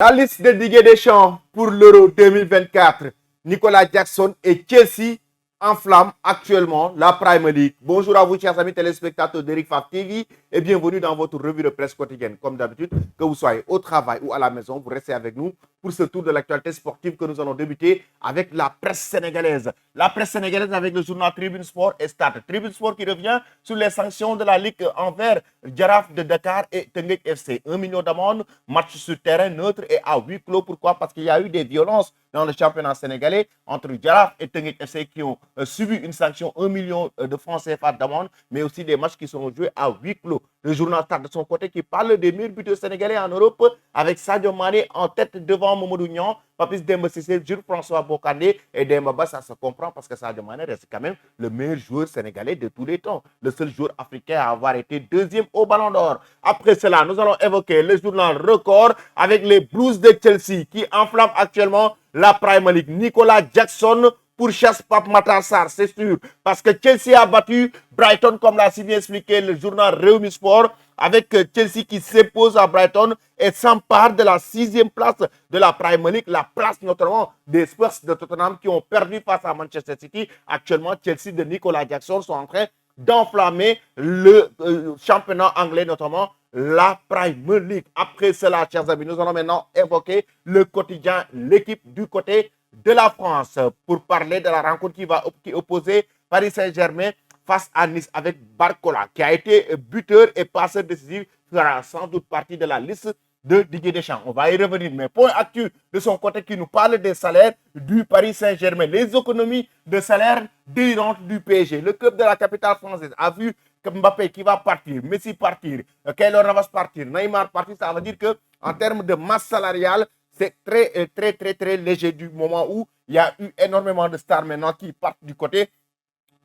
La liste de Didier Deschamps pour l'Euro 2024. Nicolas Jackson et Chelsea enflamment actuellement la Premier League. Bonjour à vous, chers amis téléspectateurs d'Eric Favre TV et bienvenue dans votre revue de presse quotidienne. Comme d'habitude, que vous soyez au travail ou à la maison, vous restez avec nous pour ce tour de l'actualité sportive que nous allons débuter avec la presse sénégalaise. La presse sénégalaise avec le journal Tribune Sport et Stade. Tribune Sport qui revient sur les sanctions de la Ligue envers Jaraaf de Dakar et Teungueth FC. 1 million d'amende, match sur terrain neutre et à huis clos. Pourquoi? Parce qu'il y a eu des violences dans le championnat sénégalais entre Jaraaf et Teungueth FC qui ont subi une sanction 1 million de francs CFA d'amende, mais aussi des matchs qui sont joués à huis clos. Le journal Stade de son côté qui parle des meilleurs buteurs sénégalais en Europe avec Sadio Mané en tête devant Mamadou Niang, Papis Demba Cissé, Jules François Bocandé et Demba Ba. Ça se comprend parce que Sadio Mané reste quand même le meilleur joueur sénégalais de tous les temps, le seul joueur africain à avoir été deuxième au Ballon d'Or. Après cela, nous allons évoquer le journal Record avec les Blues de Chelsea qui enflamment actuellement la Premier League. Nicolas Jackson pourchasse Pape Matar Sarr, c'est sûr, parce que Chelsea a battu Brighton, comme l'a si bien expliqué le journal Rewmi Sport, avec Chelsea qui s'impose à Brighton et s'empare de la 6e place de la Premier League, la place notamment des Spurs de Tottenham qui ont perdu face à Manchester City. Actuellement, Chelsea de Nicolas Jackson sont en train d'enflammer le championnat anglais, notamment la Premier League. Après cela, chers amis, nous allons maintenant évoquer le quotidien, l'équipe du côté de la France pour parler de la rencontre qui opposait Paris Saint-Germain face à Nice avec Barcola, qui a été buteur et passeur décisif, fera sans doute partie de la liste de Didier Deschamps. On va y revenir. Mais point actu de son côté qui nous parle des salaires du Paris Saint-Germain, les économies de salaire délirantes du PSG. Le club de la capitale française a vu que Mbappé qui va partir, Messi partir, Keylor Navas partir, Neymar partir. Ça veut dire qu'en termes de masse salariale, c'est très léger du moment où il y a eu énormément de stars maintenant qui partent du côté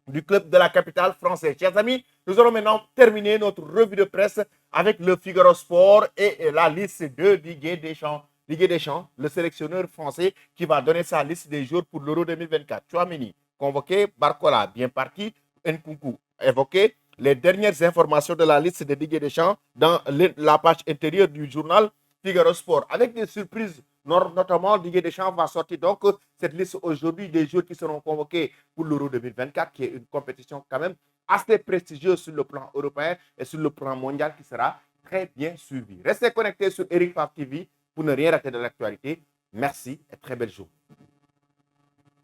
du club de la capitale française. Chers amis, nous allons maintenant terminer notre revue de presse avec le Figaro Sport et la liste de Didier Deschamps. Didier Deschamps, le sélectionneur français qui va donner sa liste des jours pour l'Euro 2024. Chouameni, convoqué, Barcola, bien parti, Nkunku, évoqué. Les dernières informations de la liste de Didier Deschamps dans la page intérieure du journal Figaro Sport. Avec des surprises, notamment Didier Deschamps va sortir donc cette liste aujourd'hui des joueurs qui seront convoqués pour l'Euro 2024, qui est une compétition quand même assez prestigieuse sur le plan européen et sur le plan mondial qui sera très bien suivie. Restez connectés sur Eric Favre TV pour ne rien rater de l'actualité. Merci et très belle journée.